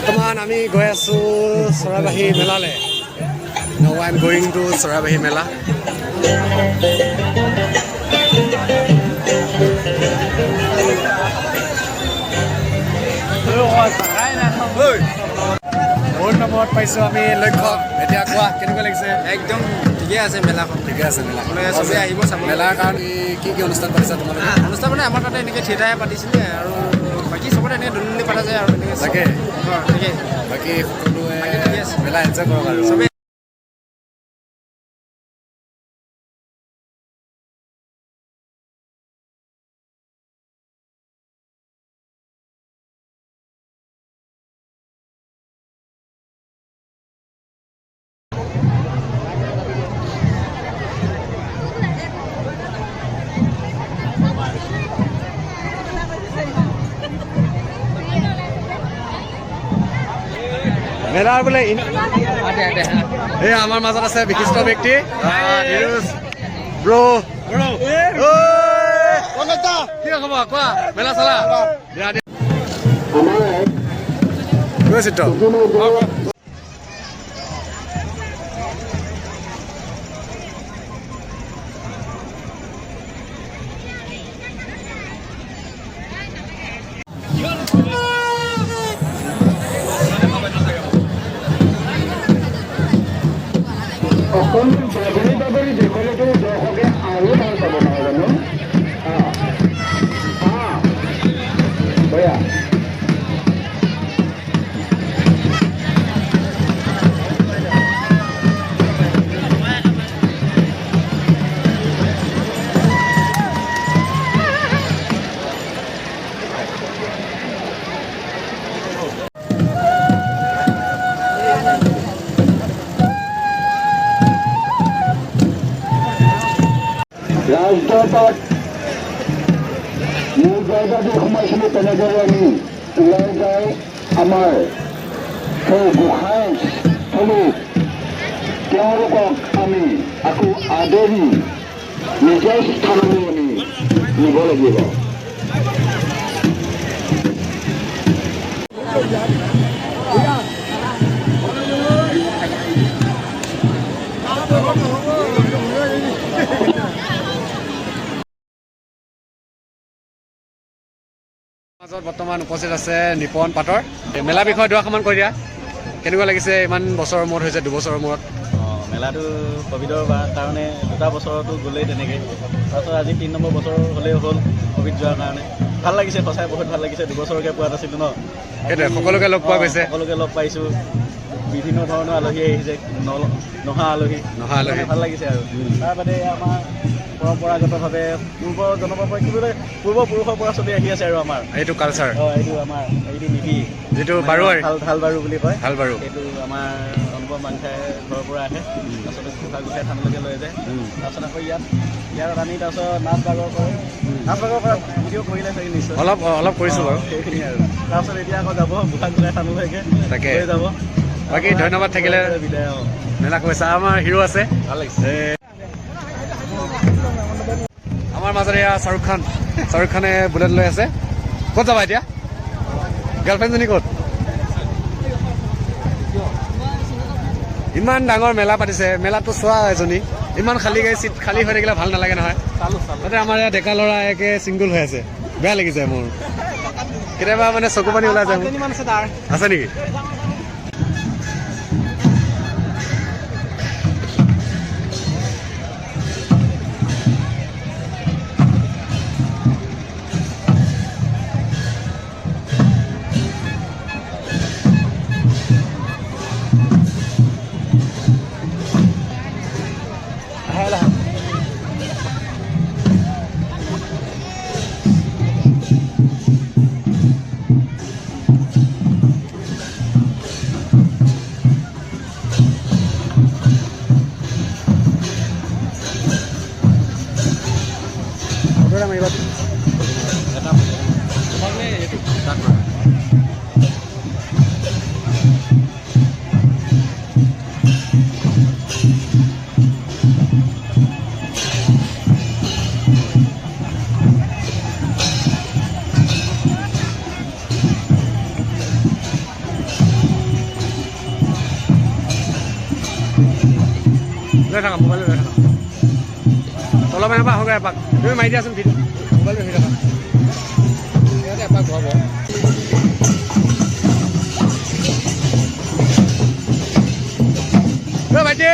বৰ্তমান আমি গৈ আছোঁ চৰাইবাহী মেলালৈ। Now I am going to চৰাইবাহী মেলা। বহুত নম্বৰত পাইছোঁ আমি লক্ষ্য। এতিয়া কোৱা কেনেকুৱা লাগিছে? একদম ঠিকে আছে মেলাখন। ঠিকে আছে মেলা। চবেই আহিব চাব। মেলাৰ কাৰণে কি কি অনুষ্ঠান পাতিছা তোমালোকে? অনুষ্ঠান মানে আমাৰ তাতে এনেকৈ থিয়েটাৰে পাতিছিলে আৰু বাকী চবতে এনেকৈ দলনি পতা যায় আৰু এনেকৈ তাকে তাকে বাকী সকলোৱে ঠিকে আছে। মেলা এনজয় কৰক আৰু চবেই মেলাৰ বোলে এই আমাৰ মাজত আছে বিশিষ্ট ব্যক্তি ব্ৰ কি খবৰ কোৱা? মেলা চালা? চিত্ৰ অকল বাগৰি দেখোনতো দৰ্শকে আৰু ভাল পাব নহয় জানো? বয়া ৰাজপথত মোৰ জায়গাটো সোমাইছিলোঁ তেনেদৰে আমি ওলাই যাই আমাৰ সেই গোসাঁই থলীত তেওঁলোকক আমি আকৌ আদৰি নিজৰ স্থানলৈ আমি নিব লাগিব। মাজত বৰ্তমান উপস্থিত আছে নিপন পাটৰ। মেলা বিষয়ে দুআষাৰমান কৈ দিয়া, কেনেকুৱা লাগিছে? ইমান বছৰৰ মূৰত হৈছে, 2 বছৰৰ মূৰত। মেলাটো ক'ভিডৰ কাৰণে 2টা বছৰতো গ'লেই তেনেকৈ, তাৰপিছত আজি 3 নম্বৰ বছৰ হ'লেই হ'ল ক'ভিড যোৱাৰ কাৰণে। ভাল লাগিছে, সঁচাই বহুত ভাল লাগিছে। 2 বছৰকৈ পোৱা নাছিলোঁ ন। সেইটোৱে সকলোকে লগ পোৱা গৈছে, সকলোকে লগ পাইছোঁ। বিভিন্ন ধৰণৰ আলহী আহিছে, নহা আলহী ভাল লাগিছে আৰু তাৰ বাদে আমাৰ পৰম্পৰাগতভাৱে পূৰ্বপুৰুষৰ পৰা চলি আহি আছে আৰু আমাৰ এইটো কালচাৰ। এইটো আমাৰ এইটো নিবি যিটো বাৰুৱাৰী ঢাল বাৰু বুলি কয়, ঢাল বাৰু, এইটো আমাৰ অনুভৱ মাংসাই ঘৰৰ পৰা আহে, তাৰপিছত গোসাঁই থানলৈকে লৈ যায়, তাৰপিছত আকৌ ইয়াত আনি তাৰপিছত নাচ বাগৰ কৰে। নাচ বাগৰ পৰা ভিডিঅ' কৰিলে চাগে নিশ্চয় অলপ কৰিছোঁ বাৰু, সেইখিনি আৰু তাৰপিছত এতিয়া আকৌ যাব গোসাঁই থানলৈকে তাকে লৈ যাব। বাকী ধন্যবাদ থাকিলে বিদায়। মেলা কৈছা। আমাৰ হিৰো আছে, ভাল লাগিছে। আমাৰ মাজত এয়া শ্বাহৰুখ খানে বুলেট লৈ আছে। ক'ত যাবা এতিয়া? গাৰ্লফ্ৰেণ্ডজনী ক'ত? ইমান ডাঙৰ মেলা পাতিছে, মেলাটো চোৱা এজনী, ইমান খালী গাড়ী চিট খালী হৈ থাকিলে ভাল নালাগে নহয়। তাতে আমাৰ ইয়াত ডেকা ল'ৰা একে ছিংগুল হৈ আছে, বেয়া লাগিছে মোৰ। কেতিয়াবা মানে চকু পানী ওলাই যায়। আছে নেকি? লৈ থাকা মোবাইল লৈ থাকা তলৰ পৰা আহোগৈ এপাক তুমি মাৰি দিয়াচোন ভিডিঅ' মোবাইল লৈ থাকা ইয়াতে এপাক ঘূৰাব ভাইটি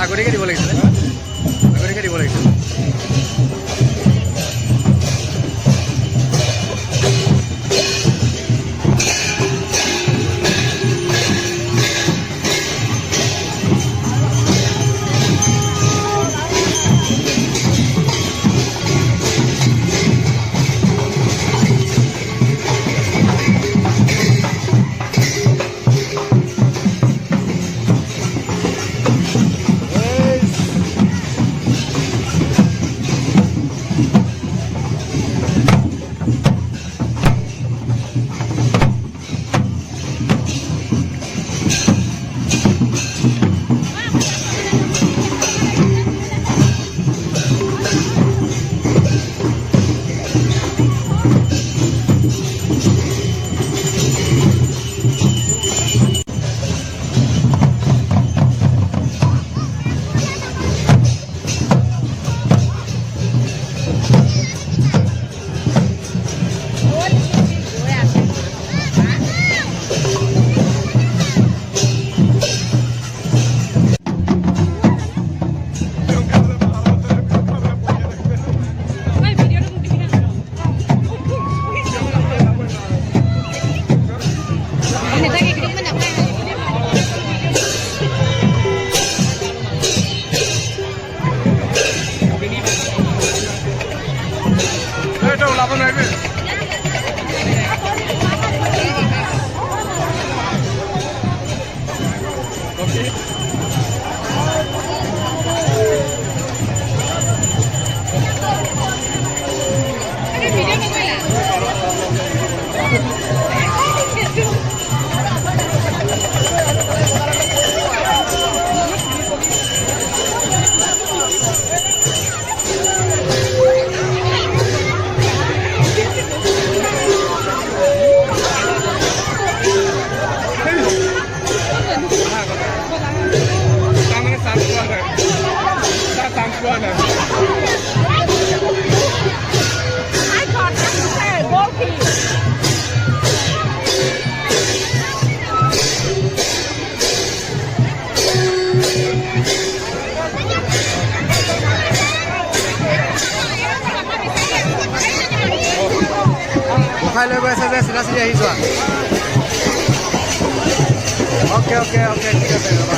আগতীয়াকৈ দিব লাগিছিলে আগতীয়াকৈ দিব লাগিছিল উঠাই লৈ গৈ আছে যে চিধা চিধি আহি যোৱা অ'কে অ'কে অ'কে ঠিক আছে ৰ'বা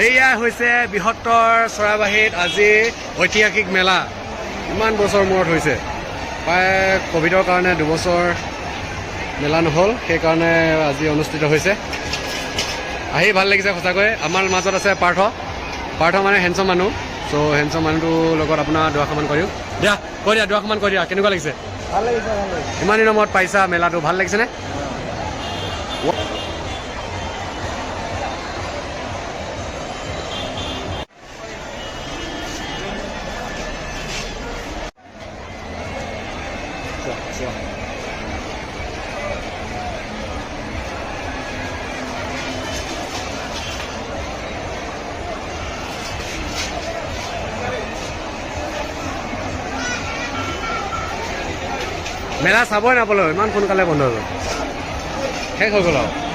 এয়া হৈছে বৃহত্তৰ চৰাইবাহীত আজি ঐতিহাসিক মেলা ইমান বছৰ মূৰত হৈছে প্ৰায় ক'ভিডৰ কাৰণে 2 বছৰ মেলা নহ'ল সেইকাৰণে আজি অনুষ্ঠিত হৈছে আহি ভাল লাগিছে সঁচাকৈ আমাৰ মাজত আছে পাৰ্থ মানে হেণ্ডছম মানুহ চ' হেণ্ডছম মানুহটোৰ লগত আপোনাৰ দুআষাৰমান কৰিও দিয়া কৈ দিয়া দুআষাৰমান কৈ দিয়া কেনেকুৱা লাগিছে ভাল লাগিছে ইমান দিনৰ মূৰত পাইছা মেলাটো ভাল লাগিছেনে মেলা চাবই নাপালো ইমান সোনকালে বন্ধ হৈ গ'ল শেষ হৈ গ'ল আৰু